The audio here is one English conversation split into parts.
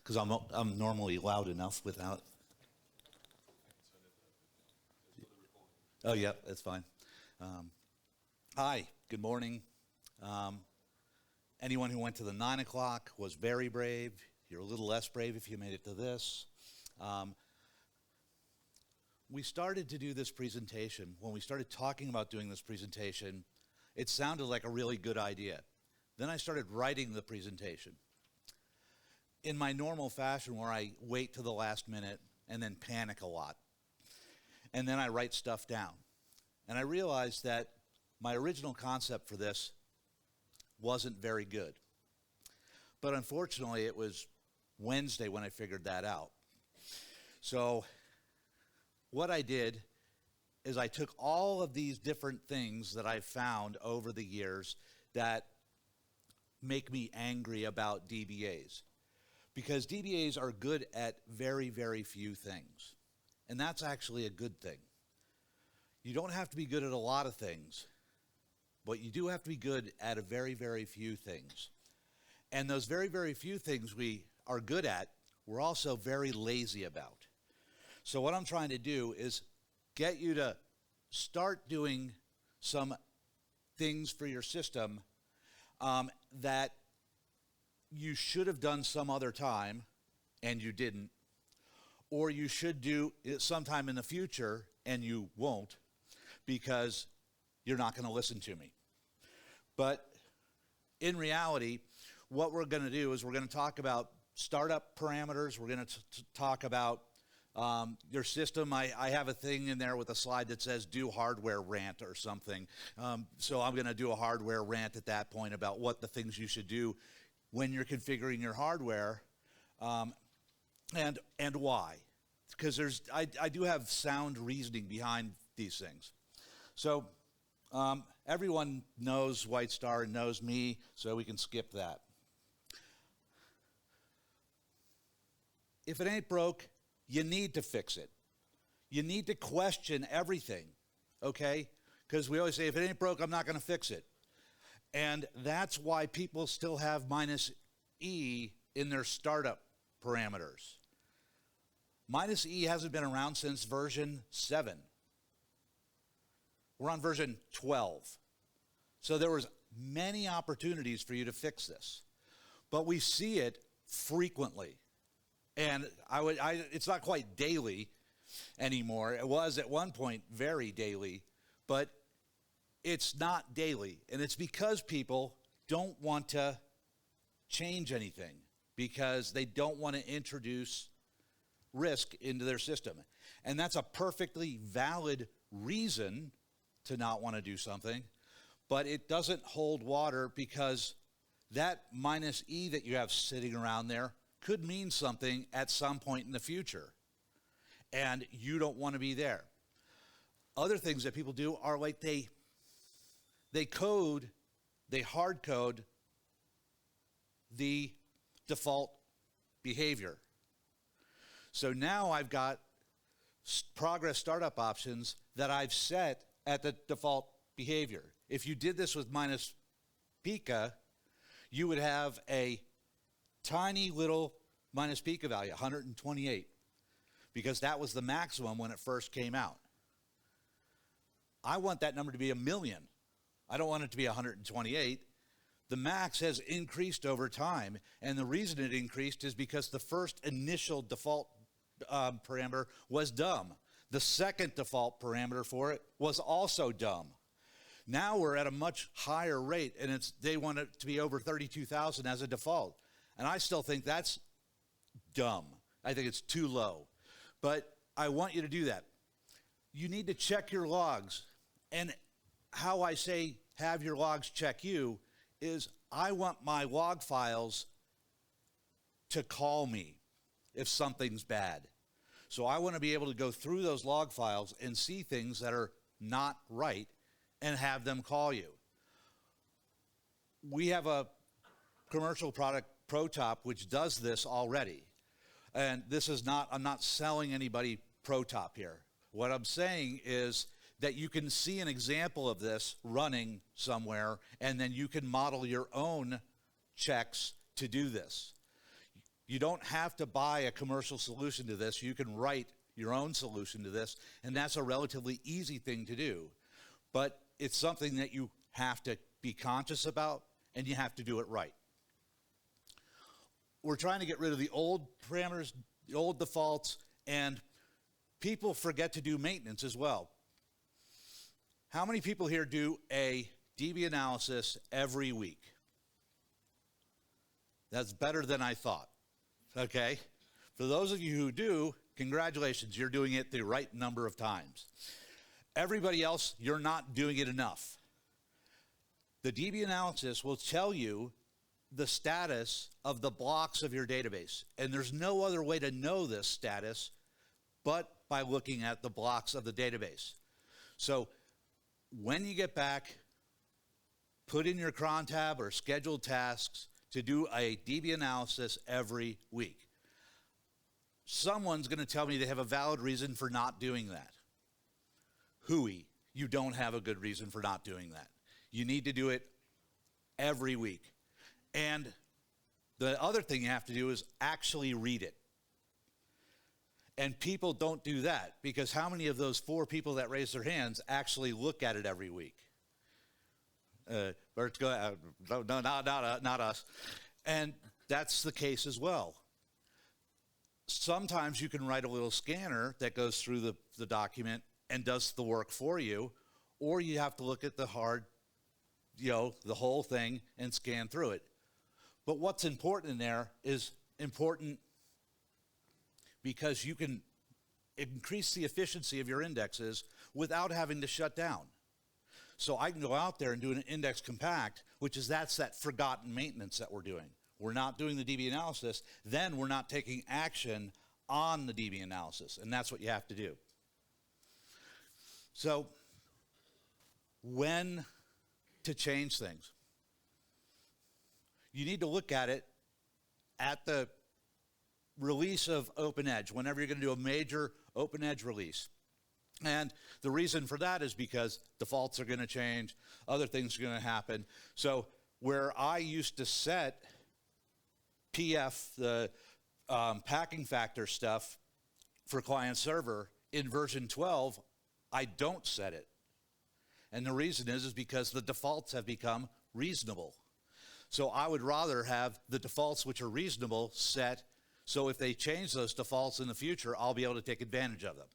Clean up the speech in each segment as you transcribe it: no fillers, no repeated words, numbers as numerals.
because I'm normally loud enough without. Oh, yeah, that's fine. Hi, good morning. Anyone who went to the 9 o'clock was very brave. You're a little less brave if you made it to this. We started to do this presentation. When we started talking about doing this presentation, it sounded like a really good idea. Then I started writing the presentation in my normal fashion, where I wait to the last minute and then panic a lot. And then I write stuff down. And I realized that my original concept for this wasn't very good. But unfortunately, it was Wednesday when I figured that out. So what I did is I took all of these different things that I've found over the years that make me angry about DBAs. Because DBAs are good at very, very few things. And that's actually a good thing. You don't have to be good at a lot of things, but you do have to be good at a very, very few things. And those very, very few things we are good at, we're also very lazy about. So what I'm trying to do is get you to start doing some things for your system that you should have done some other time and you didn't, or you should do it sometime in the future and you won't because you're not going to listen to me. But in reality, what we're going to do is we're going to talk about startup parameters. We're going to talk about your system. I have a thing in there with a slide that says do hardware rant or something. So I'm going to do a hardware rant at that point about what the things you should do when you're configuring your hardware, and why. Because I do have sound reasoning behind these things. So everyone knows White Star and knows me, so we can skip that. If it ain't broke, you need to fix it. You need to question everything, okay? Because we always say, if it ain't broke, I'm not going to fix it. And that's why people still have -E in their startup parameters. -E hasn't been around since version 7. We're on version 12. So there was many opportunities for you to fix this. But we see it frequently. And it's not quite daily anymore. It was at one point very daily, but it's not daily. And it's because people don't want to change anything, because they don't want to introduce risk into their system. And that's a perfectly valid reason to not want to do something, but it doesn't hold water, because that -E that you have sitting around there could mean something at some point in the future, and you don't want to be there. Other things that people do are like they hard code the default behavior. So now I've got progress startup options that I've set at the default behavior. If you did this with -pika, you would have a tiny little -pika value, 128, because that was the maximum when it first came out. I want that number to be 1,000,000. I don't want it to be 128. The max has increased over time, and the reason it increased is because the first initial default parameter was dumb. The second default parameter for it was also dumb. Now we're at a much higher rate, and they want it to be over 32,000 as a default. And I still think that's dumb. I think it's too low. But I want you to do that. You need to check your logs. And how I say have your logs check you is I want my log files to call me if something's bad. So I want to be able to go through those log files and see things that are not right and have them call you. We have a commercial product, ProTop, which does this already. And this is not, I'm not selling anybody ProTop here. What I'm saying is that you can see an example of this running somewhere, and then you can model your own checks to do this. You don't have to buy a commercial solution to this. You can write your own solution to this, and that's a relatively easy thing to do. But it's something that you have to be conscious about, and you have to do it right. We're trying to get rid of the old parameters, the old defaults, and people forget to do maintenance as well. How many people here do a DB analysis every week? That's better than I thought, okay? For those of you who do, congratulations, you're doing it the right number of times. Everybody else, you're not doing it enough. The DB analysis will tell you the status of the blocks of your database, and there's no other way to know this status but by looking at the blocks of the database. So when you get back, put in your cron tab or scheduled tasks to do a DB analysis every week. Someone's going to tell me they have a valid reason for not doing that. Hooey, you don't have a good reason for not doing that. You need to do it every week. And the other thing you have to do is actually read it. And people don't do that, because how many of those 4 people that raise their hands actually look at it every week? Bert's going, no, not us. And that's the case as well. Sometimes you can write a little scanner that goes through the document and does the work for you, or you have to look at the the whole thing and scan through it. But what's important in there is important because you can increase the efficiency of your indexes without having to shut down. So I can go out there and do an index compact, that's that forgotten maintenance that we're doing. We're not doing the DB analysis, then we're not taking action on the DB analysis, and that's what you have to do. So when to change things? You need to look at it at the release of OpenEdge, whenever you're going to do a major OpenEdge release. And the reason for that is because defaults are going to change, other things are going to happen. So where I used to set PF, the packing factor stuff for client server, in version 12, I don't set it. And the reason is because the defaults have become reasonable. So I would rather have the defaults which are reasonable set, so if they change those defaults in the future, I'll be able to take advantage of them.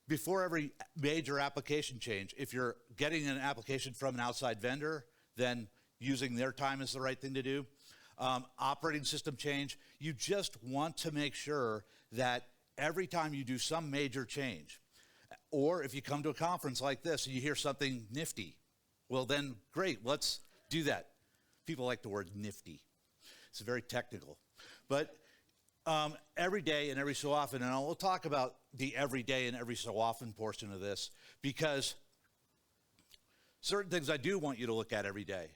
Before every major application change, if you're getting an application from an outside vendor, then using their time is the right thing to do. Operating system change, you just want to make sure that every time you do some major change, or if you come to a conference like this and you hear something nifty, well then great, let's do that. People like the word nifty. It's very technical. But every day and every so often, and we'll talk about the every day and every so often portion of this, because certain things I do want you to look at every day,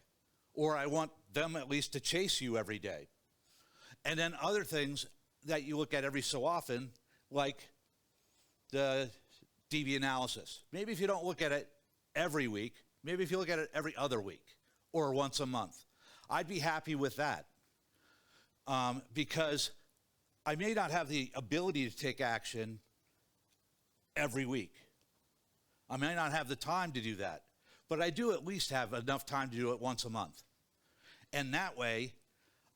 or I want them at least to chase you every day. And then other things that you look at every so often, like the DB analysis. Maybe if you don't look at it every week, maybe if you look at it every other week or once a month, I'd be happy with that. Because I may not have the ability to take action every week. I may not have the time to do that, but I do at least have enough time to do it once a month. And that way,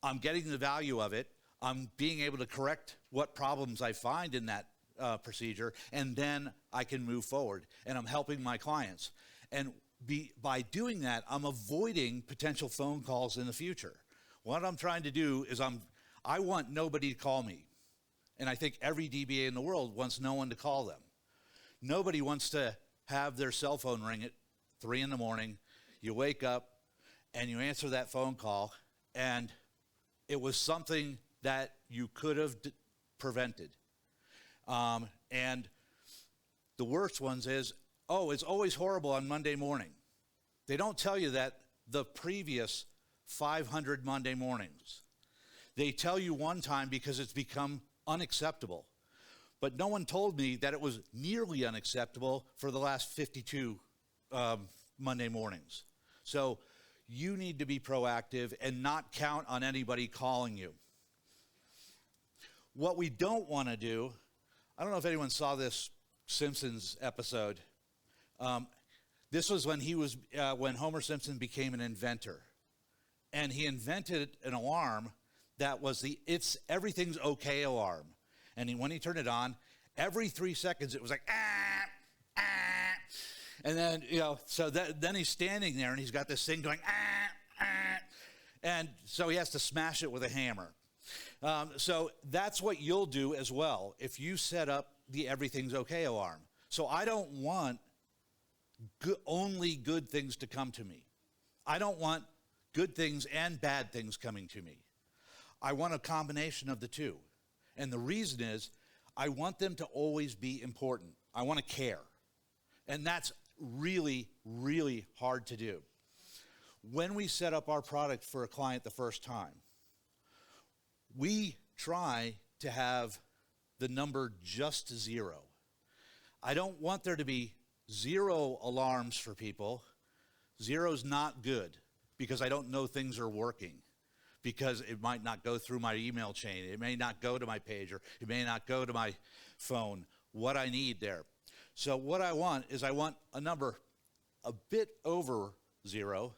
I'm getting the value of it. I'm being able to correct what problems I find in that procedure, and then I can move forward, and I'm helping my clients. And by doing that, I'm avoiding potential phone calls in the future. What I'm trying to do is I want nobody to call me. And I think every DBA in the world wants no one to call them. Nobody wants to have their cell phone ring at 3 in the morning. You wake up and you answer that phone call, and it was something that you could have prevented. And the worst ones is, oh, it's always horrible on Monday morning. They don't tell you that the previous 500 Monday mornings. They tell you one time because it's become unacceptable. But no one told me that it was nearly unacceptable for the last 52 Monday mornings. So you need to be proactive and not count on anybody calling you. What we don't want to do, I don't know if anyone saw this Simpsons episode. This was when when Homer Simpson became an inventor. And he invented an alarm that was the "it's everything's okay" alarm. And when he turned it on, every 3 seconds it was like, ah, ah. And then, so then he's standing there and he's got this thing going, ah, ah. And so he has to smash it with a hammer. So that's what you'll do as well if you set up the "everything's okay" alarm. So I don't want only good things to come to me. I don't want good things and bad things coming to me. I want a combination of the two. And the reason is I want them to always be important. I want to care. And that's really, really hard to do. When we set up our product for a client the first time, we try to have the number just 0. I don't want there to be 0 alarms for people. 0's not good because I don't know things are working, because it might not go through my email chain. It may not go to my pager. It may not go to my phone. What I need there. So what I want is I want a number a bit over 0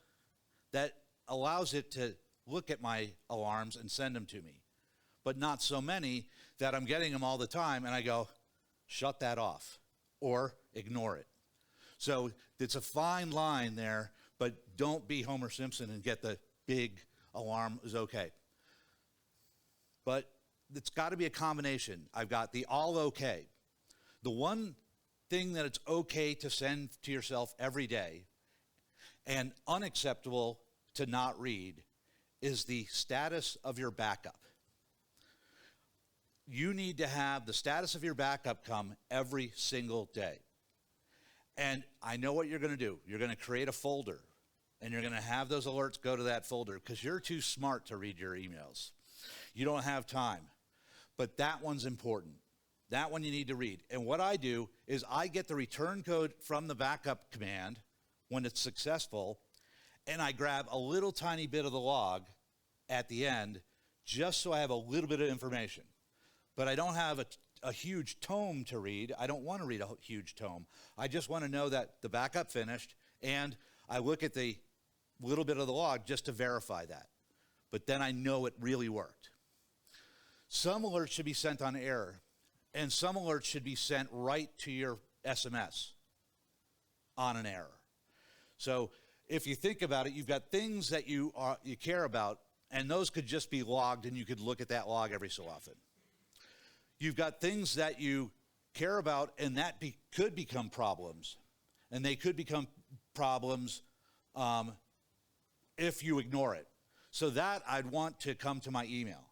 that allows it to look at my alarms and send them to me, but not so many that I'm getting them all the time and I go, shut that off or ignore it. So it's a fine line there, but don't be Homer Simpson and get the big alarm is okay. But it's got to be a combination. I've got the all okay. The one thing that it's okay to send to yourself every day and unacceptable to not read is the status of your backup. You need to have the status of your backup come every single day. And I know what you're going to do. You're going to create a folder, and you're going to have those alerts go to that folder because you're too smart to read your emails. You don't have time. But that one's important. That one you need to read. And what I do is I get the return code from the backup command when it's successful, and I grab a little tiny bit of the log at the end just so I have a little bit of information. But I don't have a huge tome to read. I don't want to read a huge tome. I just want to know that the backup finished, and I look at the little bit of the log just to verify that. But then I know it really worked. Some alerts should be sent on error, and some alerts should be sent right to your SMS on an error. So if you think about it, you've got things that you care about, and those could just be logged, and you could look at that log every so often. You've got things that you care about, and that could become problems. And they could become problems if you ignore it. So that I'd want to come to my email.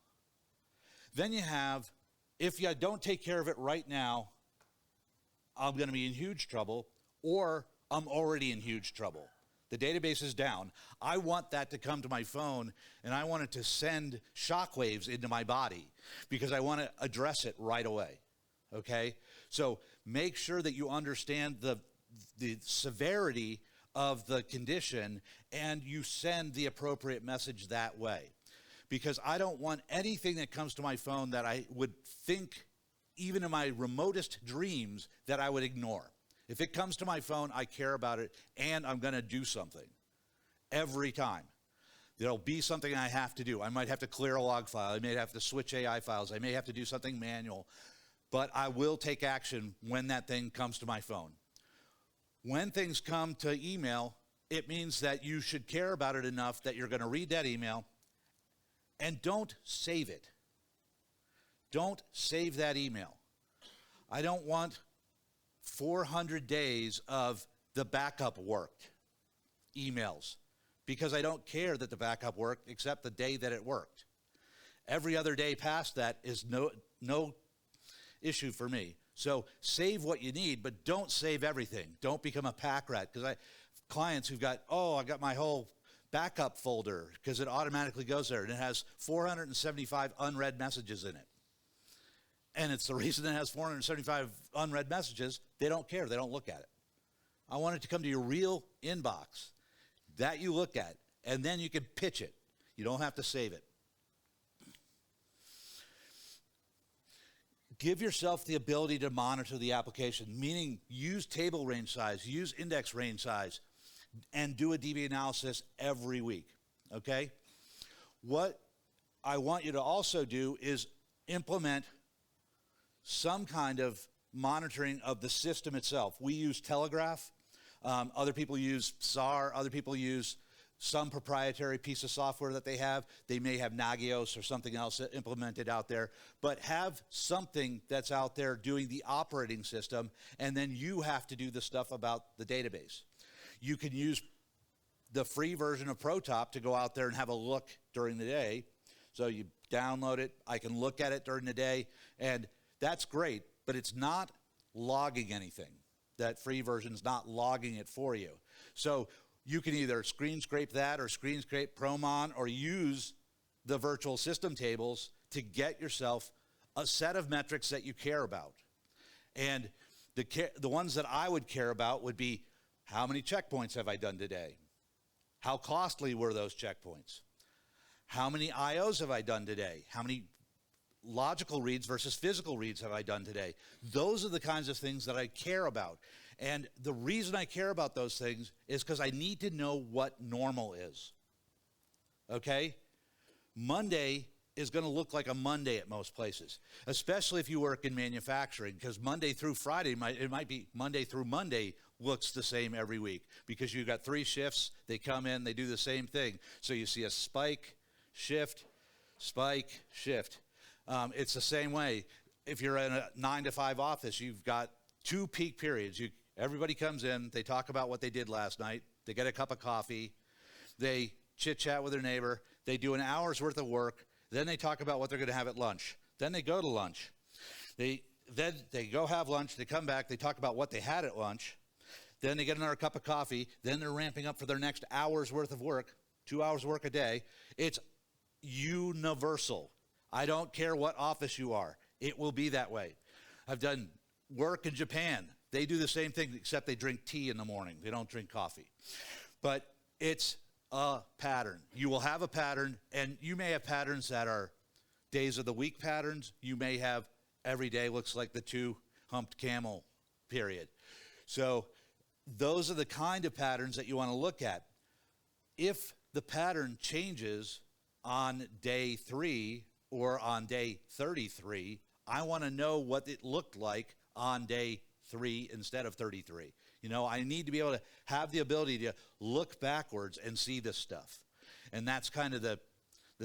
Then you have, if you don't take care of it right now, I'm going to be in huge trouble, or I'm already in huge trouble. The database is down. I want that to come to my phone, and I want it to send shockwaves into my body because I want to address it right away, okay? So make sure that you understand the severity of the condition and you send the appropriate message that way, because I don't want anything that comes to my phone that I would think, even in my remotest dreams, that I would ignore. If it comes to my phone, I care about it, and I'm going to do something every time. There'll be something I have to do. I might have to clear a log file. I may have to switch AI files. I may have to do something manual. But I will take action when that thing comes to my phone. When things come to email, it means that you should care about it enough that you're going to read that email, and don't save it. Don't save that email. I don't want 400 days of the backup worked emails, because I don't care that the backup worked except the day that it worked. Every other day past that is no issue for me. So save what you need, but don't save everything. Don't become a pack rat, because I have clients who've got, I got my whole backup folder because it automatically goes there, and it has 475 unread messages in it. And it's the reason it has 475 unread messages. They don't care. They don't look at it. I want it to come to your real inbox that you look at, and then you can pitch it. You don't have to save it. Give yourself the ability to monitor the application, meaning use table range size, use index range size, and do a DB analysis every week, okay? What I want you to also do is implement some kind of monitoring of the system itself. We use Telegraph. Other people use SAR. Other people use some proprietary piece of software that they have. They may have Nagios or something else implemented out there, but have something that's out there doing the operating system, and then you have to do the stuff about the database. You can use the free version of ProTop to go out there and have a look during the day. So you download it, I can look at it during the day, and that's great, but it's not logging anything. That free version's not logging it for you. So you can either screen scrape that or screen scrape Promon or use the virtual system tables to get yourself a set of metrics that you care about. And the ones that I would care about would be, how many checkpoints have I done today? How costly were those checkpoints? How many IOs have I done today? How many logical reads versus physical reads have I done today? Those are the kinds of things that I care about. And the reason I care about those things is because I need to know what normal is. Okay? Monday is going to look like a Monday at most places, especially if you work in manufacturing, because Monday through Friday, it might be Monday through Monday looks the same every week, because you've got 3 shifts, they come in, they do the same thing. So you see a spike, shift, spike, shift. It's the same way. If you're in a 9 to 5 office, you've got 2 peak periods. Everybody comes in, they talk about what they did last night, they get a cup of coffee, they chit-chat with their neighbor, they do an hour's worth of work, then they talk about what they're going to have at lunch. Then they go to lunch. Then they go have lunch, they come back, they talk about what they had at lunch, then they get another cup of coffee, then they're ramping up for their next hour's worth of work, 2 hours work a day. It's universal. I don't care what office you are. It will be that way. I've done work in Japan. They do the same thing, except they drink tea in the morning. They don't drink coffee. But it's a pattern. You will have a pattern, and you may have patterns that are days of the week patterns. You may have every day looks like the 2-humped camel period. So those are the kind of patterns that you want to look at. If the pattern changes on day 3 or on day 33, I want to know what it looked like on day 3 instead of 33. You know, I need to be able to have the ability to look backwards and see this stuff. And that's kind of the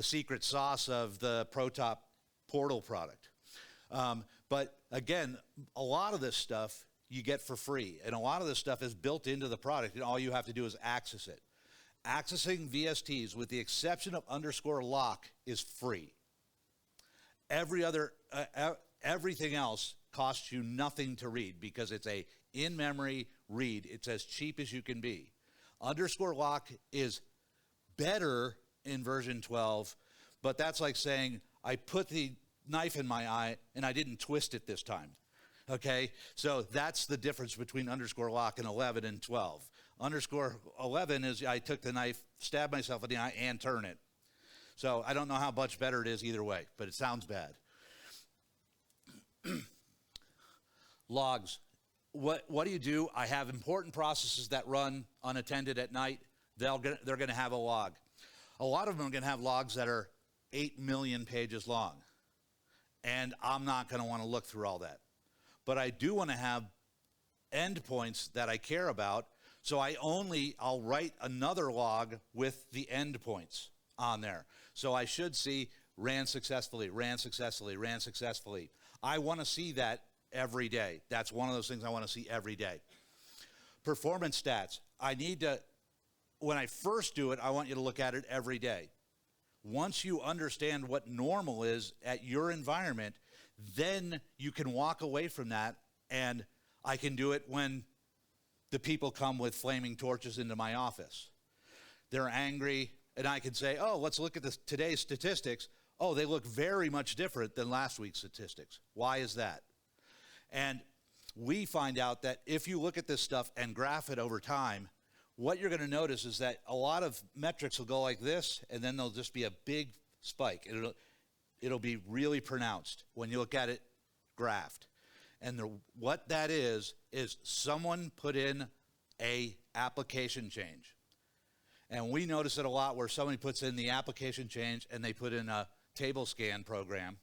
secret sauce of the ProTop portal product. But again, a lot of this stuff you get for free. And a lot of this stuff is built into the product, and all you have to do is access it. Accessing VSTs, with the exception of _lock, is free. Everything else costs you nothing to read because it's a in-memory read. It's as cheap as you can be. _lock is better in version 12, but that's like saying I put the knife in my eye and I didn't twist it this time. Okay, so that's the difference between _lock and 11 and 12. _11 is I took the knife, stabbed myself in the eye, and turn it. So I don't know how much better it is either way, but it sounds bad. Logs. What do you do? I have important processes that run unattended at night. They're going to have a log. A lot of them are going to have logs that are 8 million pages long. And I'm not going to want to look through all that. But I do want to have endpoints that I care about, so I'll write another log with the endpoints on there. So I should see ran successfully, ran successfully, ran successfully. I want to see that every day. That's one of those things I want to see every day. Performance stats. When I first do it, I want you to look at it every day. Once you understand what normal is at your environment, then you can walk away from that, and I can do it when the people come with flaming torches into my office. They're angry, and I can say, oh, let's look at today's statistics. Oh, they look very much different than last week's statistics. Why is that? And we find out that if you look at this stuff and graph it over time, what you're going to notice is that a lot of metrics will go like this, and then there'll just be a big spike. It'll be really pronounced when you look at it graft. And what that is someone put in a application change. And we notice it a lot where somebody puts in the application change and they put in a table scan program.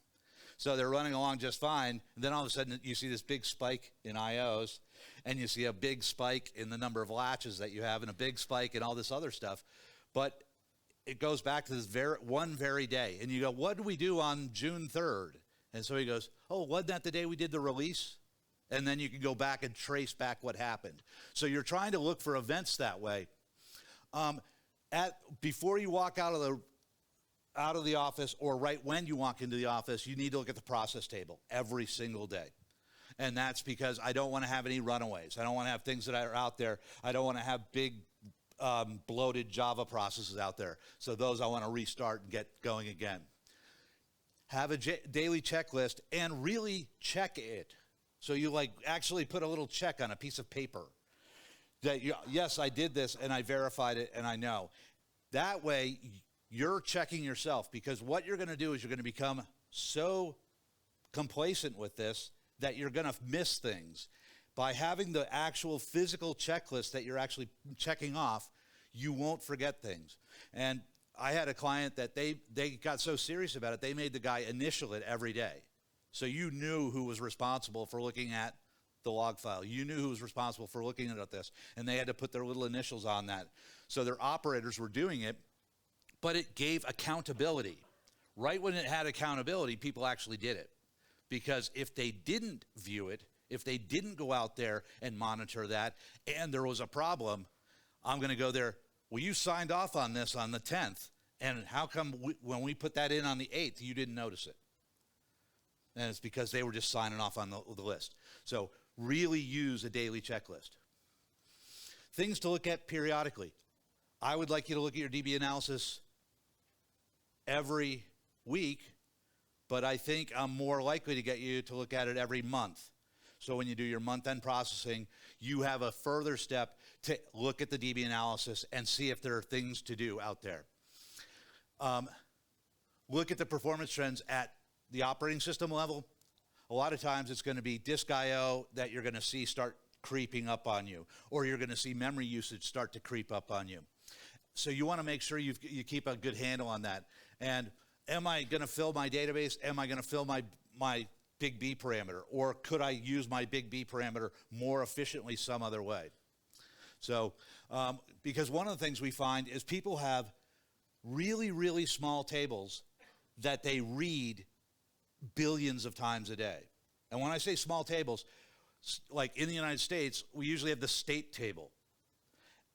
So they're running along just fine, and then all of a sudden you see this big spike in IOs, and you see a big spike in the number of latches that you have, and a big spike in all this other stuff. But it goes back to this one very day. And you go, what did we do on June 3rd? And so he goes, oh, wasn't that the day we did the release? And then you can go back and trace back what happened. So you're trying to look for events that way. Before you walk out of the office, or right when you walk into the office, you need to look at the process table every single day. And that's because I don't want to have any runaways. I don't want to have things that are out there. I don't want to have big bloated Java processes out there. So those I want to restart and get going again. Have a daily checklist and really check it. So you actually put a little check on a piece of paper that yes, I did this and I verified it and I know. That way you're checking yourself, because what you're going to do is you're going to become so complacent with this that you're going to miss things. By having the actual physical checklist that you're actually checking off, you won't forget things. And I had a client that they got so serious about it, they made the guy initial it every day. So you knew who was responsible for looking at the log file. You knew who was responsible for looking at this, and they had to put their little initials on that. So their operators were doing it, but it gave accountability. Right when it had accountability, people actually did it. Because if they didn't view it, if they didn't go out there and monitor that, and there was a problem, I'm going to go there, well, you signed off on this on the 10th, and how come when we put that in on the 8th, you didn't notice it? And it's because they were just signing off on the list. So really use a daily checklist. Things to look at periodically. I would like you to look at your DB analysis every week, but I think I'm more likely to get you to look at it every month. So when you do your month-end processing, you have a further step to look at the DB analysis and see if there are things to do out there. Look at the performance trends at the operating system level. A lot of times it's going to be disk I/O that you're going to see start creeping up on you, or you're going to see memory usage start to creep up on you. So you want to make sure you keep a good handle on that. And am I going to fill my database? Am I going to fill my big B parameter? Or could I use my big B parameter more efficiently some other way? So, because one of the things we find is people have really, really small tables that they read billions of times a day. And when I say small tables, like in the United States, we usually have the state table.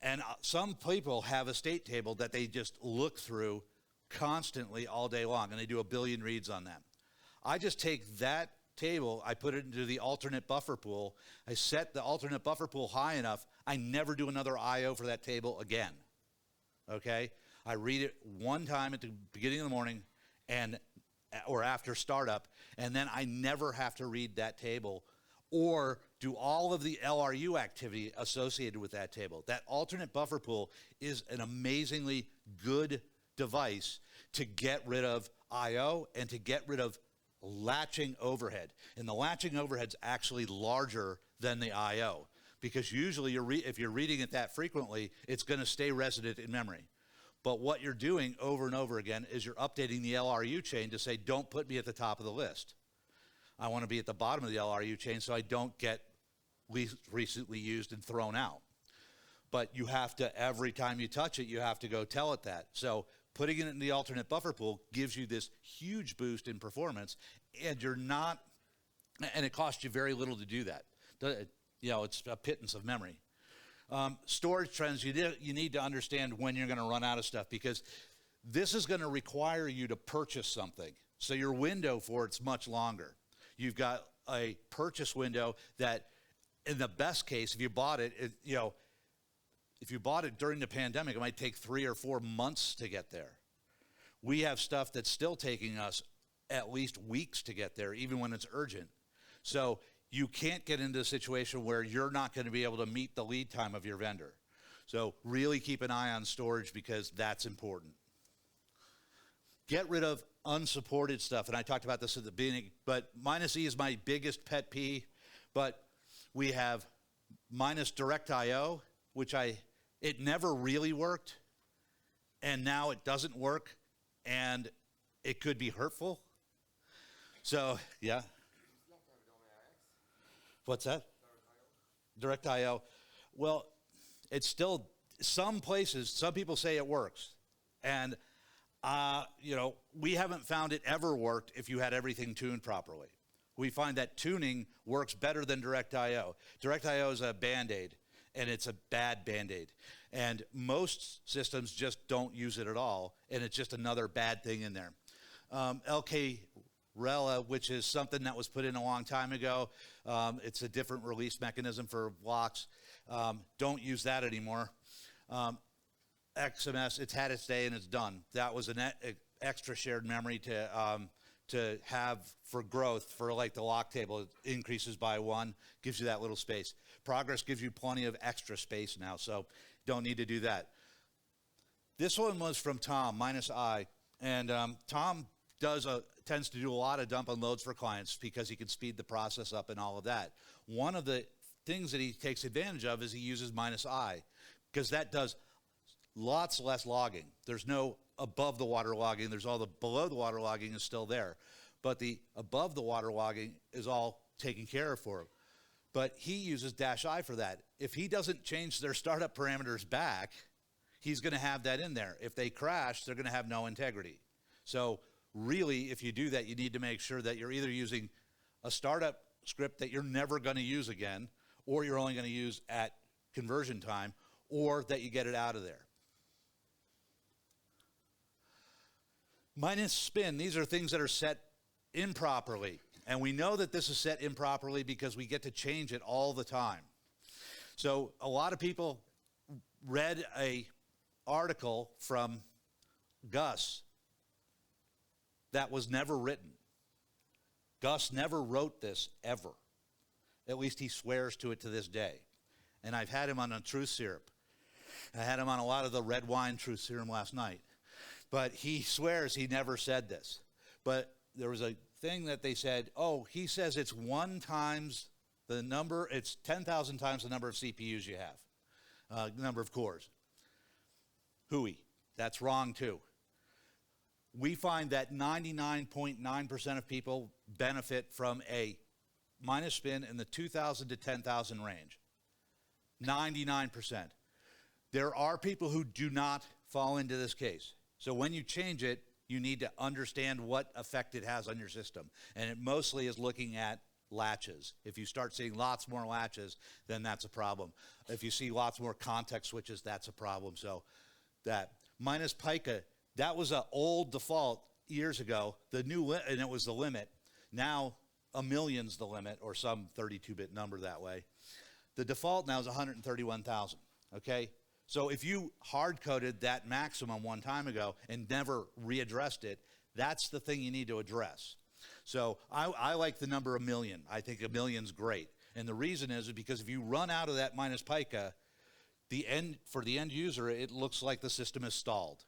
And some people have a state table that they just look through constantly all day long, and they do a billion reads on that. I just take that table, I put it into the alternate buffer pool, I set the alternate buffer pool high enough, I never do another I/O for that table again, okay? I read it one time at the beginning of the morning or after startup, and then I never have to read that table or do all of the LRU activity associated with that table. That alternate buffer pool is an amazingly good device to get rid of I/O and to get rid of latching overhead. And the latching overhead's actually larger than the I/O, because usually if you're reading it that frequently, it's going to stay resident in memory. But what you're doing over and over again is you're updating the LRU chain to say, don't put me at the top of the list. I want to be at the bottom of the LRU chain so I don't get least recently used and thrown out. But you have to, every time you touch it, you have to go tell it that. So putting it in the alternate buffer pool gives you this huge boost in performance, and and it costs you very little to do that. It's a pittance of memory. Storage trends, you need to understand when you're going to run out of stuff, because this is going to require you to purchase something. So your window for it's much longer. You've got a purchase window that, in the best case, if you bought it, if you bought it during the pandemic, it might take 3 or 4 months to get there. We have stuff that's still taking us at least weeks to get there, even when it's urgent. So you can't get into a situation where you're not going to be able to meet the lead time of your vendor. So really keep an eye on storage, because that's important. Get rid of unsupported stuff. And I talked about this at the beginning, but -E is my biggest pet peeve. But we have minus direct IO, which it never really worked. And now it doesn't work. And it could be hurtful. So, yeah. What's that? Direct IO. Well, it's still, some places, some people say it works. And, we haven't found it ever worked if you had everything tuned properly. We find that tuning works better than direct IO. Direct IO is a Band-Aid, and it's a bad Band-Aid. And most systems just don't use it at all, and it's just another bad thing in there. LK Rela, which is something that was put in a long time ago. It's a different release mechanism for blocks. Don't use that anymore. XMS, it's had its day and it's done. That was an extra shared memory to have for growth for like the lock table. It increases by 1, gives you that little space. Progress gives you plenty of extra space now, so don't need to do that. This one was from Tom, -I, and Tom tends to do a lot of dump and loads for clients because he can speed the process up and all of that. One of the things that he takes advantage of is he uses -I, because that does lots less logging. There's no above the water logging. There's all the below the water logging is still there. But the above the water logging is all taken care of for him. But he uses -I for that. If he doesn't change their startup parameters back, he's going to have that in there. If they crash, they're going to have no integrity. So really, if you do that, you need to make sure that you're either using a startup script that you're never going to use again, or you're only going to use at conversion time, or that you get it out of there. -spin, these are things that are set improperly. And we know that this is set improperly because we get to change it all the time. So a lot of people read an article from Gus that was never written. Gus never wrote this, ever. At least he swears to it to this day. And I've had him on a truth serum. I had him on a lot of the red wine truth serum last night. But he swears he never said this. But there was a thing that they said, oh, he says it's 1 times the number, it's 10,000 times the number of CPUs you have, number of cores. Hooey. That's wrong too. We find that 99.9% of people benefit from a -spin in the 2,000 to 10,000 range. 99%. There are people who do not fall into this case. So when you change it, you need to understand what effect it has on your system. And it mostly is looking at latches. If you start seeing lots more latches, then that's a problem. If you see lots more context switches, that's a problem. So that -Pica, that was an old default years ago. The new, and it was the limit. Now a million's the limit, or some 32-bit number that way. The default now is 131,000, okay? So if you hard-coded that maximum one time ago and never readdressed it, that's the thing you need to address. So I like the number 1 million. I think 1 million's great. And the reason is because if you run out of that -Pica, for the end user, it looks like the system is stalled.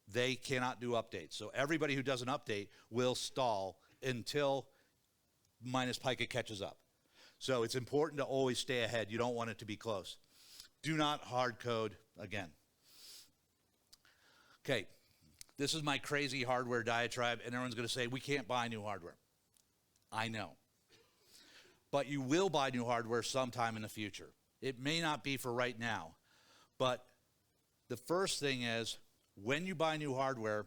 They cannot do updates. So everybody who does an update will stall until -Pica catches up. So it's important to always stay ahead. You don't want it to be close. Do not hard code again. Okay, this is my crazy hardware diatribe, and everyone's going to say, we can't buy new hardware. I know. But you will buy new hardware sometime in the future. It may not be for right now, but the first thing is, when you buy new hardware,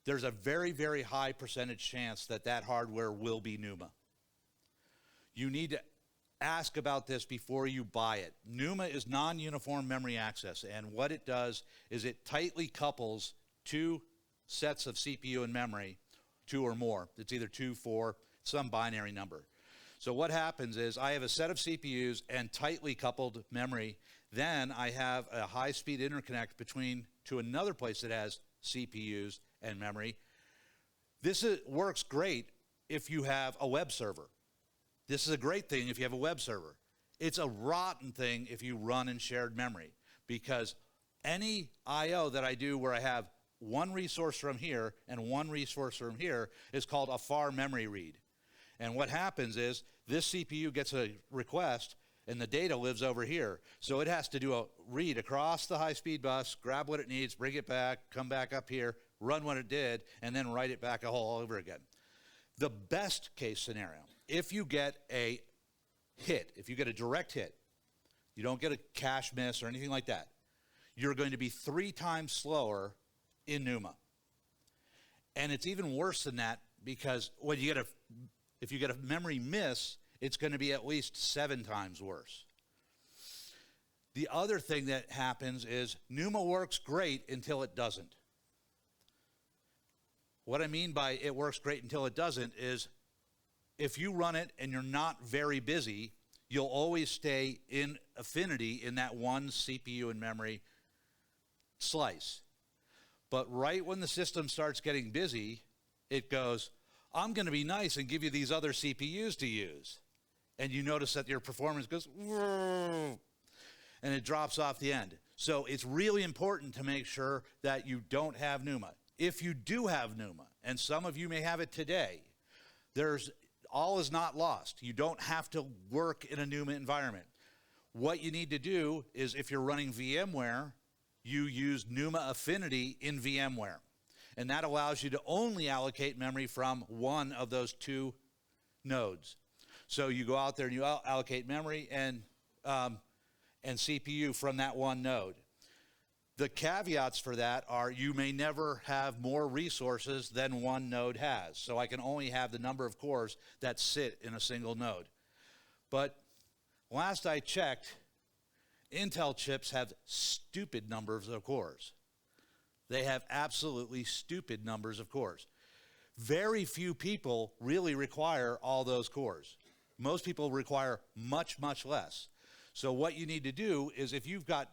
there's a very, very high percentage chance that that hardware will be NUMA. You need to ask about this before you buy it. NUMA is non-uniform memory access, and what it does is it tightly couples 2 sets of CPU and memory, 2 or more. It's either 2, 4, some binary number. So what happens is I have a set of CPUs and tightly coupled memory. Then I have a high-speed interconnect to another place that has CPUs and memory. This works great if you have a web server. This is a great thing if you have a web server. It's a rotten thing if you run in shared memory, because any I/O that I do where I have one resource from here and one resource from here is called a far memory read. And what happens is this CPU gets a request and the data lives over here. So it has to do a read across the high-speed bus, grab what it needs, bring it back, come back up here, run what it did, and then write it back all over again. The best case scenario, if you get a hit, if you get a direct hit, you don't get a cache miss or anything like that, you're going to be 3 times slower in NUMA. And it's even worse than that because when you get if you get a memory miss, it's going to be at least 7 times worse. The other thing that happens is NUMA works great until it doesn't. What I mean by it works great until it doesn't is if you run it and you're not very busy, you'll always stay in affinity in that one CPU and memory slice. But right when the system starts getting busy, it goes, I'm going to be nice and give you these other CPUs to use. And you notice that your performance goes, and it drops off the end. So it's really important to make sure that you don't have NUMA. If you do have NUMA, and some of you may have it today, all is not lost. You don't have to work in a NUMA environment. What you need to do is if you're running VMware, you use NUMA Affinity in VMware. And that allows you to only allocate memory from one of those 2 nodes. So you go out there and you allocate memory and CPU from that one node. The caveats for that are you may never have more resources than one node has. So I can only have the number of cores that sit in a single node. But last I checked, Intel chips have stupid numbers of cores. They have absolutely stupid numbers of cores. Very few people really require all those cores. Most people require much, much less. So what you need to do is if you've got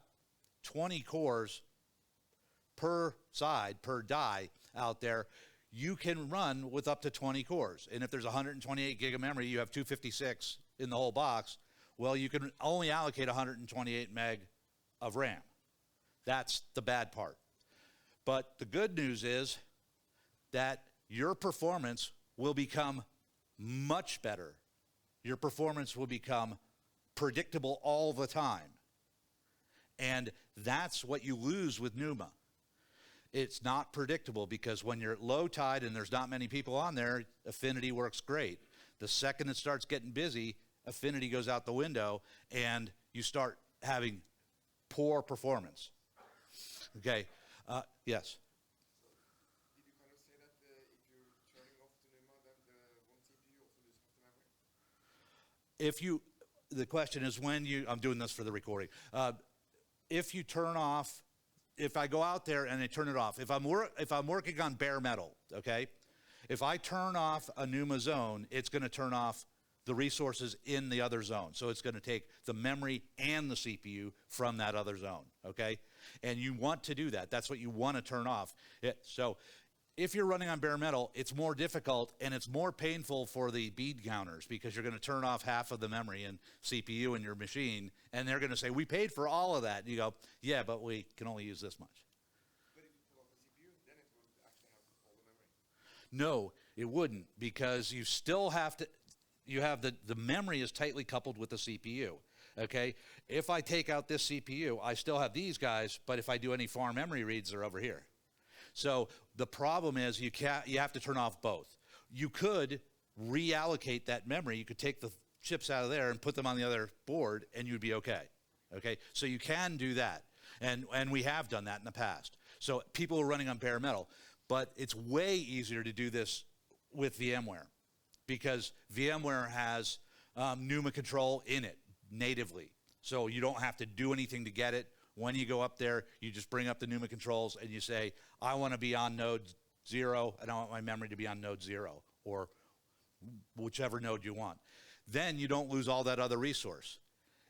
20 cores per side, per die out there, you can run with up to 20 cores. And if there's 128 gig of memory, you have 256 in the whole box, well, you can only allocate 128 meg of RAM. That's the bad part. But the good news is that your performance will become much better. Your performance will become predictable all the time. And that's what you lose with NUMA. It's not predictable because when you're at low tide and there's not many people on there, Affinity works great. The second it starts getting busy, Affinity goes out the window and you start having poor performance. Okay, yes? Did you kind of say that if you're turning off the NUMA, then the one CPU also loses half the memory? The question is when I'm doing this for the recording. If you turn off, if I go out there and I turn it off, if I'm working on bare metal, okay? If I turn off a NUMA zone, it's going to turn off the resources in the other zone. So it's going to take the memory and the CPU from that other zone, okay? And you want to do that. That's what you want to turn off. So if you're running on bare metal, it's more difficult and it's more painful for the bead counters because you're going to turn off half of the memory and CPU in your machine, and they're going to say, we paid for all of that. And you go, yeah, but we can only use this much. But if you pull off the CPU, then it would actually have all the memory. No, it wouldn't, because you still have to, you have the memory is tightly coupled with the CPU, okay? If I take out this CPU, I still have these guys, but if I do any far memory reads, they're over here. So the problem is you have to turn off both. You could reallocate that memory. You could take the chips out of there and put them on the other board, and you'd be okay, okay? So you can do that, and we have done that in the past. So people are running on bare metal, but it's way easier to do this with VMware, because VMware has NUMA control in it natively. So you don't have to do anything to get it. When you go up there, you just bring up the NUMA controls and you say, I want to be on node 0 and I want my memory to be on node 0, or whichever node you want. Then you don't lose all that other resource.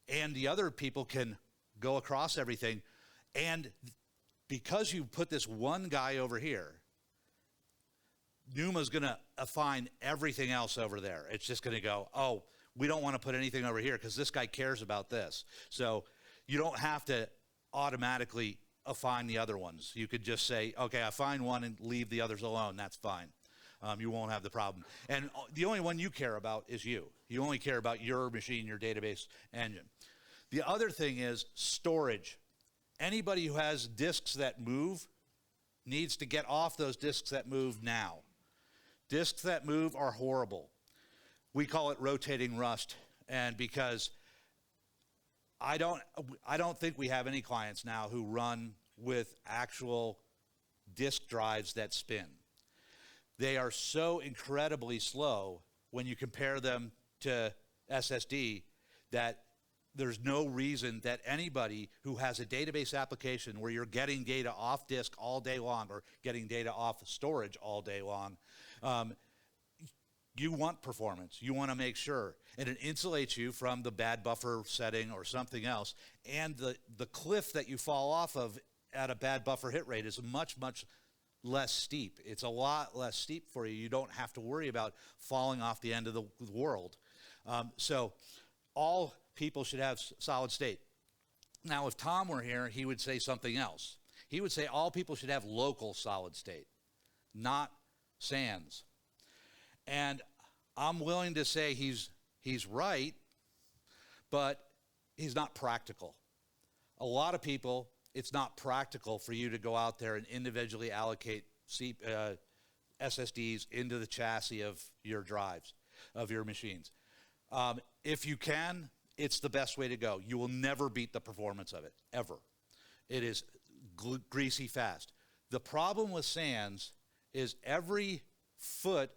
And the other people can go across everything. And because you put this one guy over here, NUMA's going to find everything else over there. It's just going to go, oh, we don't want to put anything over here because this guy cares about this. So you don't have to automatically affine the other ones. You could just say, okay, affine one and leave the others alone. That's fine. You won't have the problem. And the only one you care about is you. You only care about your machine, your database engine. The other thing is storage. Anybody who has disks that move needs to get off those disks that move now. Disks that move are horrible. We call it rotating rust, and because I don't think we have any clients now who run with actual disk drives that spin. They are so incredibly slow when you compare them to SSD that there's no reason that anybody who has a database application where you're getting data off disk all day long or getting data off storage all day long, you want performance. You want to make sure. And it insulates you from the bad buffer setting or something else. And the cliff that you fall off of at a bad buffer hit rate is much, much less steep. It's a lot less steep for you. You don't have to worry about falling off the end of the world. So all people should have solid state. Now, if Tom were here, he would say something else. He would say all people should have local solid state, not SANs. And I'm willing to say he's right, but he's not practical. A lot of people, it's not practical for you to go out there and individually allocate SSDs into the chassis of your drives, of your machines. If you can, it's the best way to go. You will never beat the performance of it, ever. It is greasy fast. The problem with SANs is every foot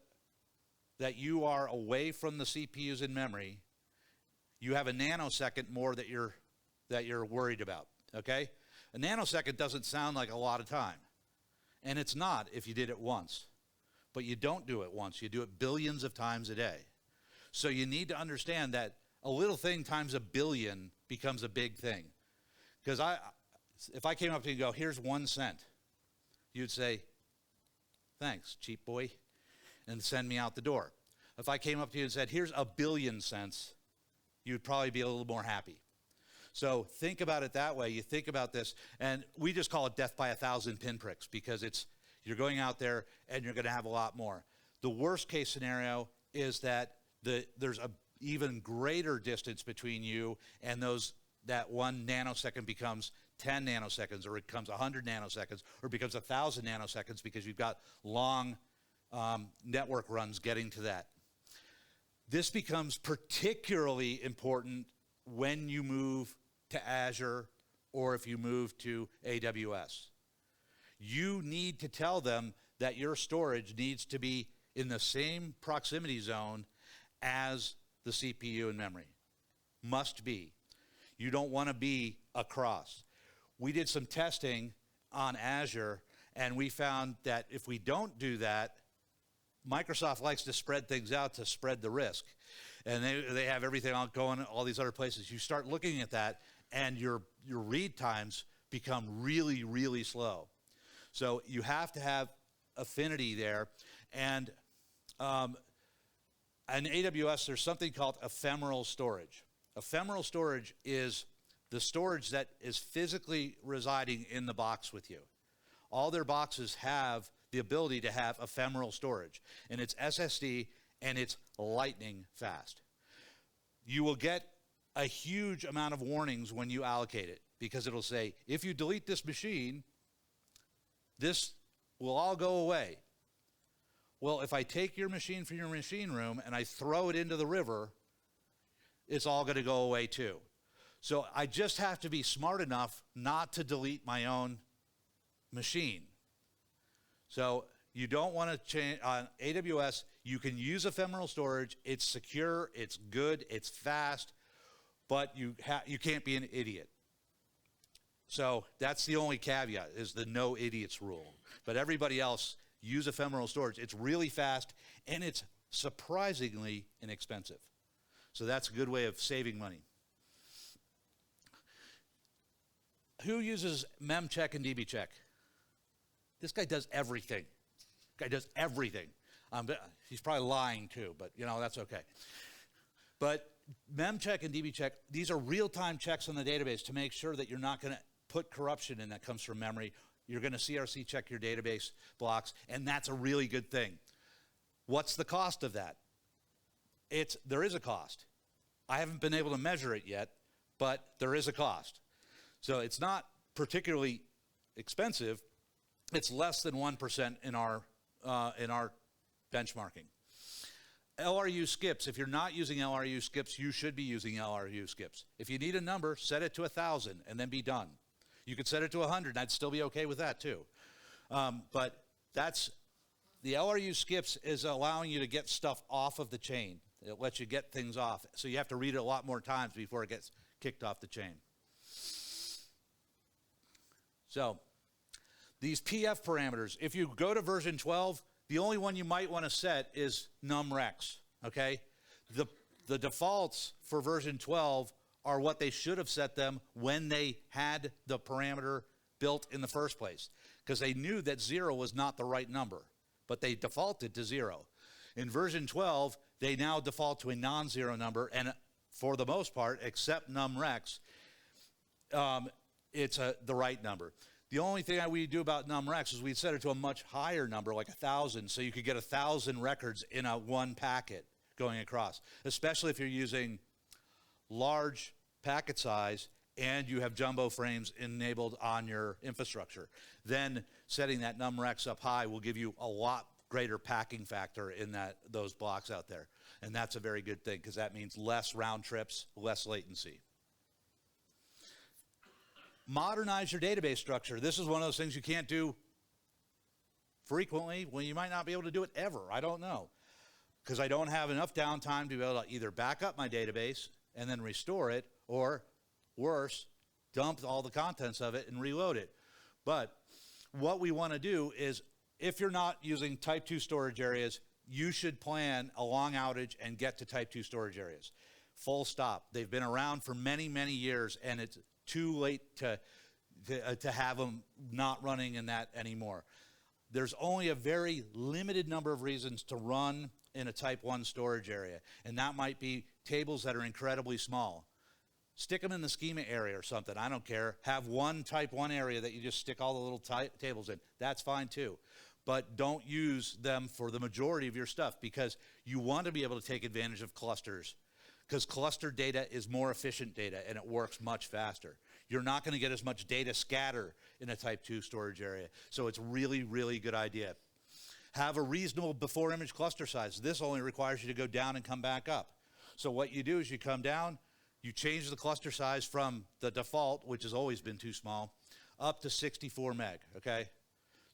that you are away from the CPUs in memory, you have a nanosecond more that you're worried about, okay? A nanosecond doesn't sound like a lot of time, and it's not if you did it once. But you don't do it once. You do it billions of times a day. So you need to understand that a little thing times a billion becomes a big thing. Because if I came up to you and go, here's 1 cent, you'd say, thanks, cheap boy, and send me out the door. If I came up to you and said, here's 1 billion cents, you'd probably be a little more happy. So think about it that way. You think about this, and we just call it death by 1,000 pinpricks because you're going out there and you're going to have a lot more. The worst case scenario is that there's a even greater distance between you and that 1 nanosecond becomes 10 nanoseconds, or it becomes 100 nanoseconds, or becomes 1,000 nanoseconds because you've got long network runs getting to that. This becomes particularly important when you move to Azure or if you move to AWS. You need to tell them that your storage needs to be in the same proximity zone as the CPU and memory. Must be. You don't want to be across. We did some testing on Azure, and we found that if we don't do that, Microsoft likes to spread things out to spread the risk. And they have everything going all these other places. You start looking at that, and your read times become really, really slow. So you have to have affinity there. And in AWS, there's something called ephemeral storage. Ephemeral storage is the storage that is physically residing in the box with you. All their boxes have the ability to have ephemeral storage, and it's SSD, and it's lightning fast. You will get a huge amount of warnings when you allocate it, because it'll say, if you delete this machine, this will all go away. Well, if I take your machine from your machine room and I throw it into the river, it's all going to go away too. So I just have to be smart enough not to delete my own machine. So you don't want to change. On AWS, you can use ephemeral storage. It's secure, it's good, it's fast, but you can't be an idiot. So that's the only caveat, is the no idiots rule. But everybody else, use ephemeral storage. It's really fast, and it's surprisingly inexpensive. So that's a good way of saving money. Who uses memcheck and dbcheck? This guy does everything. This guy does everything. He's probably lying too, but that's okay. But memcheck and dbcheck, these are real-time checks on the database to make sure that you're not going to put corruption in that comes from memory. You're going to CRC check your database blocks, and that's a really good thing. What's the cost of that? There is a cost. I haven't been able to measure it yet, but there is a cost. So it's not particularly expensive. It's less than 1% in our benchmarking. LRU skips, if you're not using LRU skips, you should be using LRU skips. If you need a number, set it to 1,000 and then be done. You could set it to 100 and I'd still be okay with that too. But the LRU skips is allowing you to get stuff off of the chain. It lets you get things off. So you have to read it a lot more times before it gets kicked off the chain. So these PF parameters, if you go to version 12, the only one you might want to set is numrex, okay? The defaults for version 12 are what they should have set them when they had the parameter built in the first place, because they knew that 0 was not the right number, but they defaulted to 0. In version 12, they now default to a non-zero number, and for the most part, except numrex, it's the right number. The only thing we do about numrex is we'd set it to a much higher number, like 1,000, so you could get 1,000 records in one packet going across, especially if you're using large packet size and you have jumbo frames enabled on your infrastructure. Then setting that numrex up high will give you a lot greater packing factor in those blocks out there. And that's a very good thing, because that means less round trips, less latency. Modernize your database structure. This is one of those things you can't do frequently. Well, you might not be able to do it ever. I don't know, because I don't have enough downtime to be able to either back up my database and then restore it, or worse, dump all the contents of it and reload it. But what we want to do is, if you're not using type 2 storage areas, you should plan a long outage and get to type 2 storage areas. Full stop. They've been around for many, many years, and it's too late to have them not running in that anymore. There's only a very limited number of reasons to run in a type 1 storage area, and that might be tables that are incredibly small. Stick them in the schema area or something. I don't care. Have one type 1 area that you just stick all the little tables in. That's fine too. But don't use them for the majority of your stuff, because you want to be able to take advantage of clusters, because clustered data is more efficient data and it works much faster. You're not going to get as much data scatter in a type 2 storage area. So it's really, really good idea. Have a reasonable before image cluster size. This only requires you to go down and come back up. So what you do is you come down, you change the cluster size from the default, which has always been too small, up to 64 meg, okay?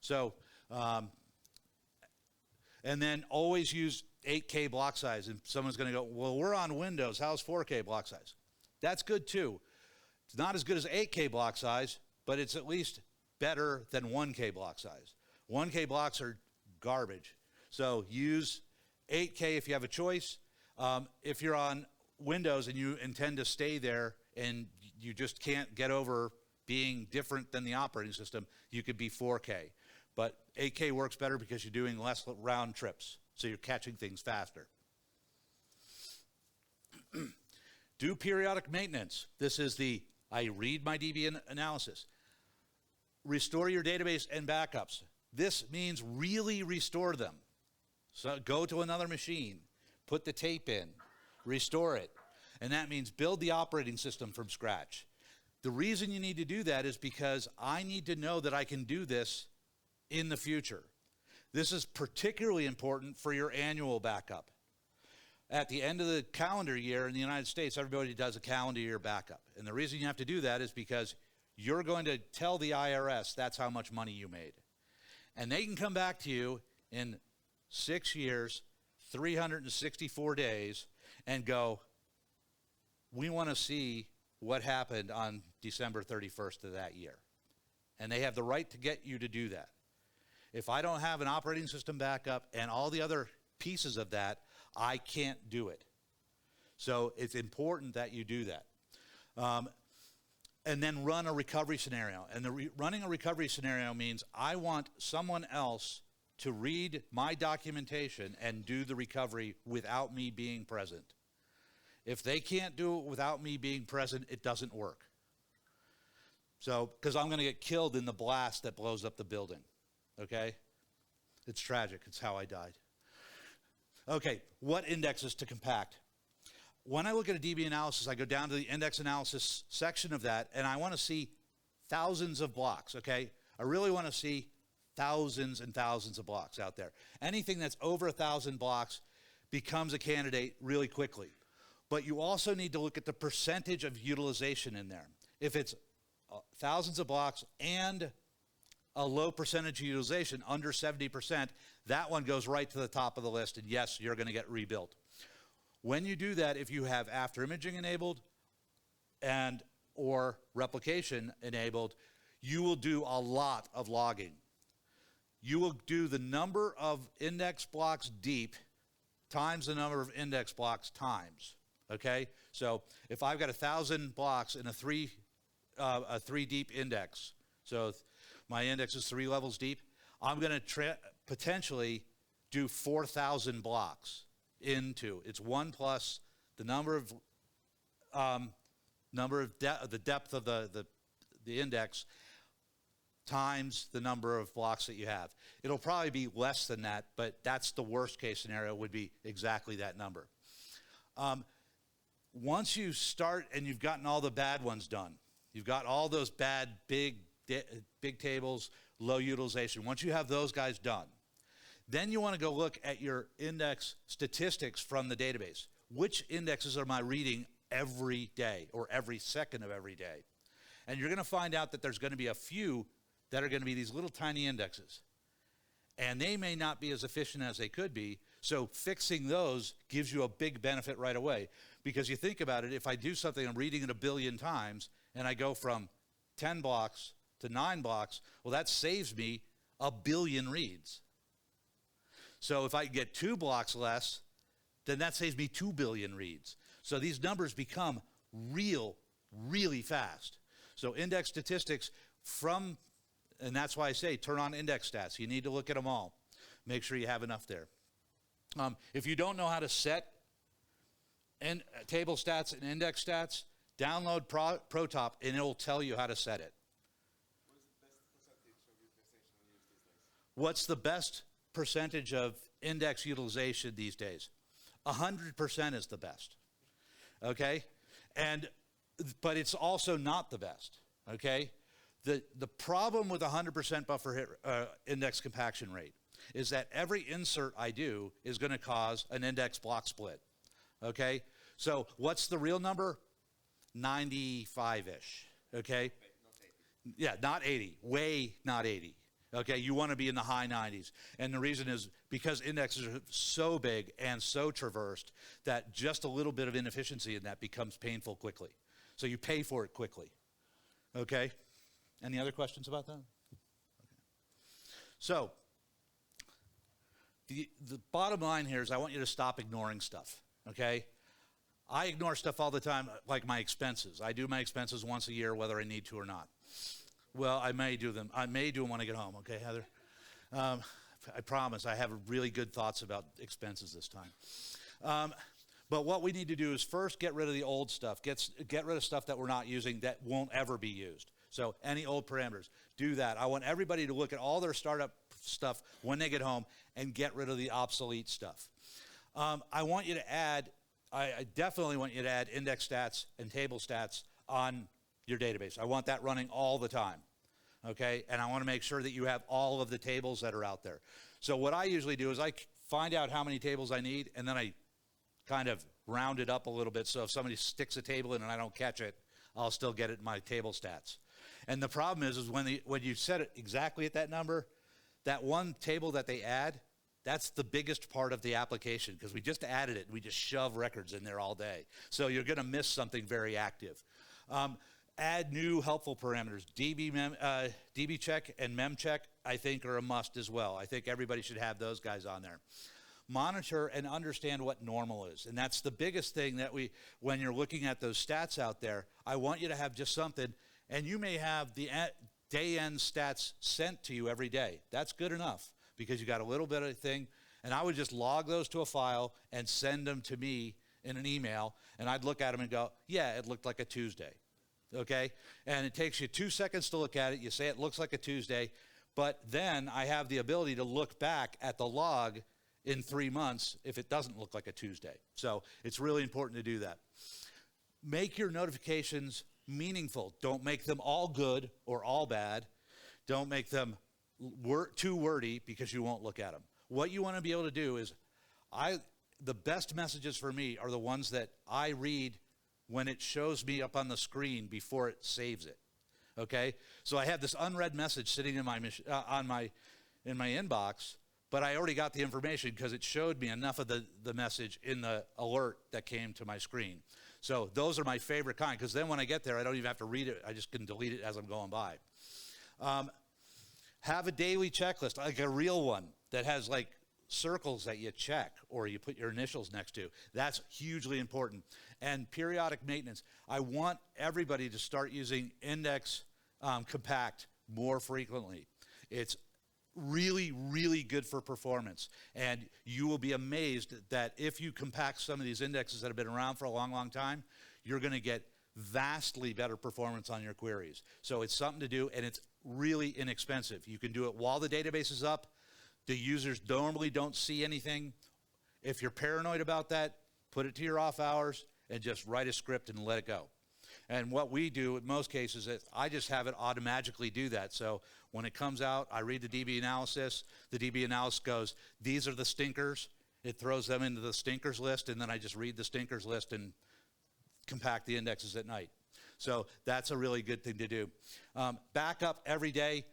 So, and then always use 8K block size. And someone's going to go, well, we're on Windows. How's 4K block size? That's good too. It's not as good as 8K block size, but it's at least better than 1K block size. 1K blocks are garbage. So use 8K if you have a choice. If you're on Windows and you intend to stay there and you just can't get over being different than the operating system, you could be 4K. But 8K works better because you're doing less round trips, so you're catching things faster. Do periodic maintenance. This is I read my DB analysis. Restore your database and backups. This means really restore them. So go to another machine, put the tape in, restore it. And that means build the operating system from scratch. The reason you need to do that is because I need to know that I can do this in the future. This is particularly important for your annual backup. At the end of the calendar year in the United States, everybody does a calendar year backup. And the reason you have to do that is because you're going to tell the IRS that's how much money you made. And they can come back to you in 6 years, 364 days, and go, we want to see what happened on December 31st of that year. And they have the right to get you to do that. If I don't have an operating system backup and all the other pieces of that, I can't do it. So it's important that you do that. And then run a recovery scenario. And running a recovery scenario means I want someone else to read my documentation and do the recovery without me being present. If they can't do it without me being present, it doesn't work. So, because I'm going to get killed in the blast that blows up the building, okay? It's tragic. It's how I died. Okay, what indexes to compact? When I look at a DB analysis, I go down to the index analysis section of that, and I want to see thousands of blocks, okay? I really want to see thousands and thousands of blocks out there. Anything that's over 1,000 blocks becomes a candidate really quickly. But you also need to look at the percentage of utilization in there. If it's thousands of blocks and a low percentage of utilization, under 70%, that one goes right to the top of the list, and yes, you're going to get rebuilt. When you do that, if you have after imaging enabled and or replication enabled, you will do a lot of logging. You will do the number of index blocks deep times the number of index blocks times, okay? So if I've got 1,000 blocks in a three deep index, so my index is 3 levels deep, I'm going to potentially do 4,000 blocks into. It's 1 plus the number of the depth of the index times the number of blocks that you have. It'll probably be less than that, but that's the worst case scenario, would be exactly that number. Once you start and you've gotten all the bad ones done, you've got all those bad big tables, low utilization. Once you have those guys done, then you want to go look at your index statistics from the database. Which indexes am I reading every day or every second of every day? And you're going to find out that there's going to be a few that are going to be these little tiny indexes. And they may not be as efficient as they could be, so fixing those gives you a big benefit right away. Because you think about it, if I do something, I'm reading it 1 billion times, and I go from 10 blocks to 9 blocks, well, that saves me 1 billion reads. So if I get 2 blocks less, then that saves me 2 billion reads. So these numbers become really fast. So index statistics and that's why I say turn on index stats. You need to look at them all. Make sure you have enough there. If you don't know how to set table stats and index stats, download ProTop and it will tell you how to set it. What's the best percentage of utilization these days? What's the best percentage of index utilization these days? 100% is the best, okay? But it's also not the best, okay? The problem with 100% buffer index compaction rate is that every insert I do is going to cause an index block split, okay? So what's the real number? 95-ish, okay? Yeah, not 80, way not 80. Okay, you want to be in the high 90s. And the reason is because indexes are so big and so traversed that just a little bit of inefficiency in that becomes painful quickly. So you pay for it quickly. Okay? Any other questions about that? Okay. So the bottom line here is I want you to stop ignoring stuff. Okay? I ignore stuff all the time, like my expenses. I do my expenses once a year, whether I need to or not. Well, I may do them. I may do them when I get home, okay, Heather? I promise I have really good thoughts about expenses this time. But what we need to do is first get rid of the old stuff. Get rid of stuff that we're not using that won't ever be used. So any old parameters, do that. I want everybody to look at all their startup stuff when they get home and get rid of the obsolete stuff. I want you to add, I definitely want you to add index stats and table stats on your database. I want that running all the time, okay? And I want to make sure that you have all of the tables that are out there. So what I usually do is I find out how many tables I need, and then I kind of round it up a little bit, so if somebody sticks a table in and I don't catch it, I'll still get it in my table stats. And the problem is when you set it exactly at that number, that one table that they add, that's the biggest part of the application because we just added it. We just shove records in there all day. So you're going to miss something very active. Add new helpful parameters. DB check and mem check, I think, are a must as well. I think everybody should have those guys on there. Monitor and understand what normal is. And that's the biggest thing that when you're looking at those stats out there, I want you to have just something, and you may have the day end stats sent to you every day. That's good enough because you got a little bit of a thing, and I would just log those to a file and send them to me in an email, and I'd look at them and go, yeah, it looked like a Tuesday. okay? And it takes you 2 seconds to look at it. You say it looks like a Tuesday, but then I have the ability to look back at the log in 3 months if it doesn't look like a Tuesday. So it's really important to do that. Make your notifications meaningful. Don't make them all good or all bad. Don't make them too wordy because you won't look at them. What you want to be able to do is, the best messages for me are the ones that I read when it shows me up on the screen before it saves it. Okay? So I have this unread message sitting in my inbox, but I already got the information because it showed me enough of the message in the alert that came to my screen. So those are my favorite kind, because then when I get there, I don't even have to read it. I just can delete it as I'm going by. Have a daily checklist, like a real one that has like circles that you check or you put your initials next to. That's hugely important. And periodic maintenance. I want everybody to start using index compact more frequently. It's really, really good for performance. And you will be amazed that if you compact some of these indexes that have been around for a long, long time, you're going to get vastly better performance on your queries. So it's something to do, and it's really inexpensive. You can do it while the database is up. The users normally don't see anything. If you're paranoid about that, put it to your off hours and just write a script and let it go. And what we do in most cases is I just have it automatically do that. So when it comes out, I read the DB analysis. The DB analysis goes, these are the stinkers. It throws them into the stinkers list, and then I just read the stinkers list and compact the indexes at night. So that's a really good thing to do. Backup every day,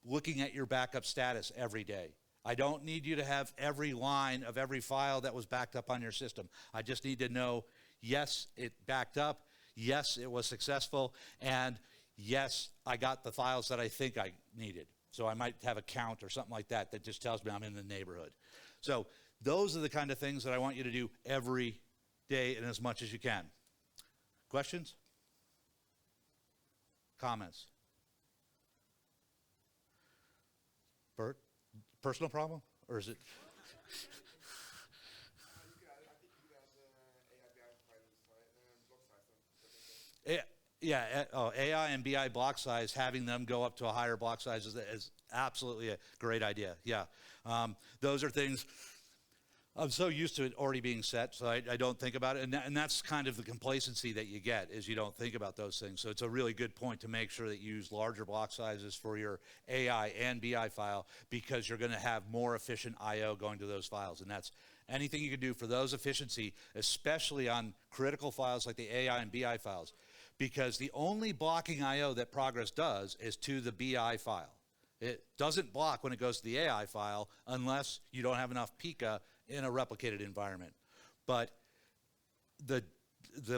looking at your backup status every day. I don't need you to have every line of every file that was backed up on your system. I just need to know, yes, it backed up, yes, it was successful, and yes, I got the files that I think I needed. So I might have a count or something like that that just tells me I'm in the neighborhood. So those are the kind of things that I want you to do every day and as much as you can. Questions? Comments? Bert? Personal problem? Or is it? Yeah, AI and BI block size, having them go up to a higher block size is absolutely a great idea. Yeah, those are things I'm so used to it already being set, so I don't think about it. And that's kind of the complacency that you get, is you don't think about those things. So it's a really good point to make sure that you use larger block sizes for your AI and BI file, because you're going to have more efficient I/O going to those files. And that's anything you can do for those efficiency, especially on critical files like the AI and BI files, because the only blocking I/O that Progress does is to the BI file. It doesn't block when it goes to the AI file unless you don't have enough Pika in a replicated environment. But the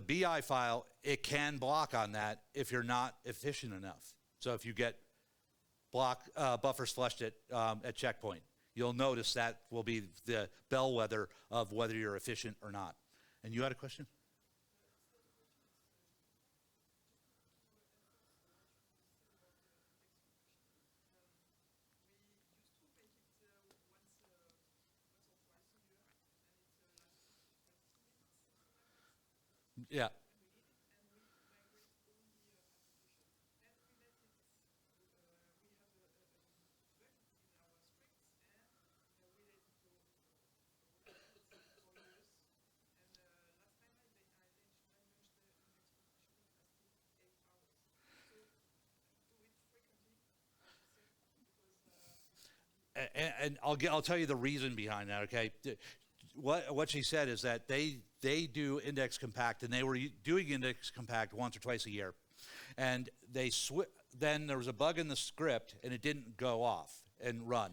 BI file, it can block on that if you're not efficient enough. So if you get buffers flushed at checkpoint, you'll notice that will be the bellwether of whether you're efficient or not. And you had a question? Yeah. And I'll tell you the reason behind that, okay? What she said is that they do index compact, and they were doing index compact once or twice a year. And then there was a bug in the script, and it didn't go off and run.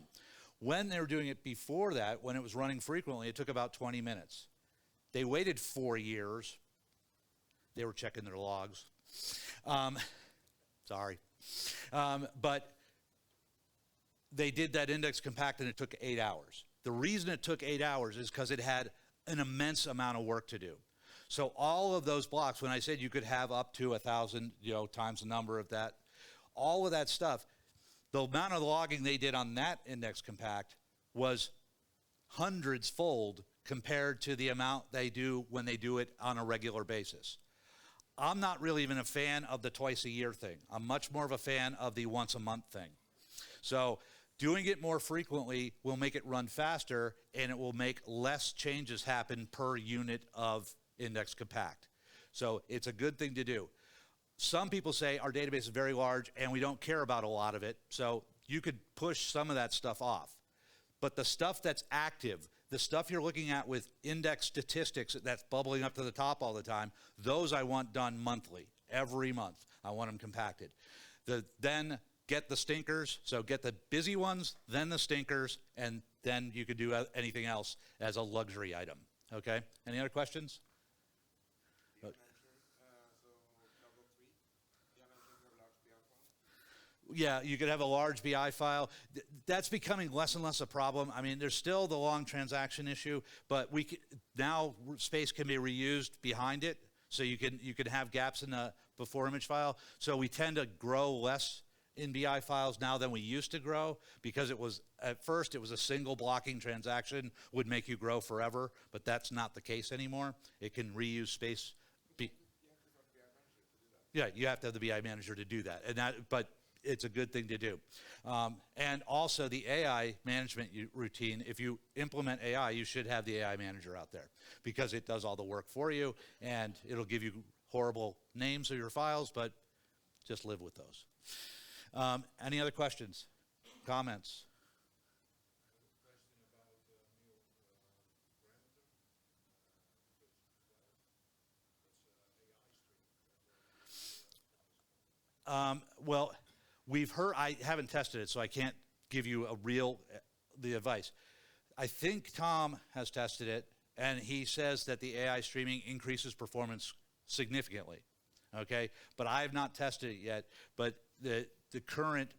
When they were doing it before that, when it was running frequently, it took about 20 minutes. They waited 4 years. They were checking their logs. Sorry. But they did that index compact, and it took 8 hours. The reason it took 8 hours is because it had an immense amount of work to do. So all of those blocks, when I said you could have up to 1,000, times the number of that, all of that stuff, the amount of logging they did on that index compact was hundreds fold compared to the amount they do when they do it on a regular basis. I'm not really even a fan of the twice a year thing. I'm much more of a fan of the once a month thing. So doing it more frequently will make it run faster, and it will make less changes happen per unit of index compact. So it's a good thing to do. Some people say our database is very large and we don't care about a lot of it, so you could push some of that stuff off. But the stuff that's active, the stuff you're looking at with index statistics that's bubbling up to the top all the time, those I want done monthly, every month. I want them compacted. Then get the stinkers, so get the busy ones, then the stinkers, and then you could do anything else as a luxury item. Okay? Any other questions? Yeah, you could have a large BI file. That's becoming less and less a problem. I mean, there's still the long transaction issue, but now space can be reused behind it, so you can have gaps in the before image file. So we tend to grow less in BI files now than we used to grow, because at first it was a single blocking transaction would make you grow forever, but that's not the case anymore. It can reuse space. Yeah, you have to have the BI manager to do that, but it's a good thing to do. And also the AI management routine, if you implement AI, you should have the AI manager out there, because it does all the work for you, and it'll give you horrible names of your files, but just live with those. Any other questions, comments? Well, we've heard, I haven't tested it, so I can't give you the advice. I think Tom has tested it, and he says that the AI streaming increases performance significantly, okay? But I have not tested it yet, but the current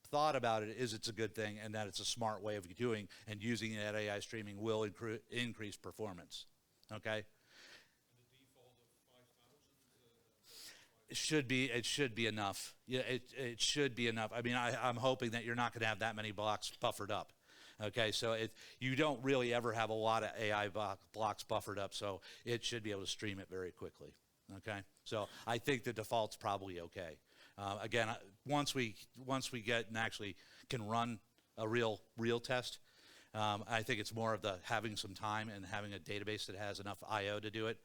thought about it is it's a good thing, and that it's a smart way of doing, and using that AI streaming will increase performance, okay? It should be enough. Yeah, it should be enough. I mean, I'm hoping that you're not going to have that many blocks buffered up. Okay, so you don't really ever have a lot of AI blocks buffered up, so it should be able to stream it very quickly. Okay, so I think the default's probably okay. Again, once we get and actually can run a real test, I think it's more of having some time and having a database that has enough I/O to do it.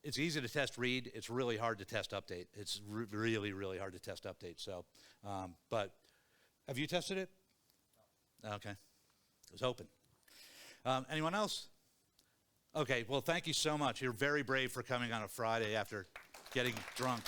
It's easy to test read. It's really hard to test update. It's really, really hard to test update. So, but have you tested it? No. Okay. I was hoping. Anyone else? Okay. Well, thank you so much. You're very brave for coming on a Friday after getting drunk.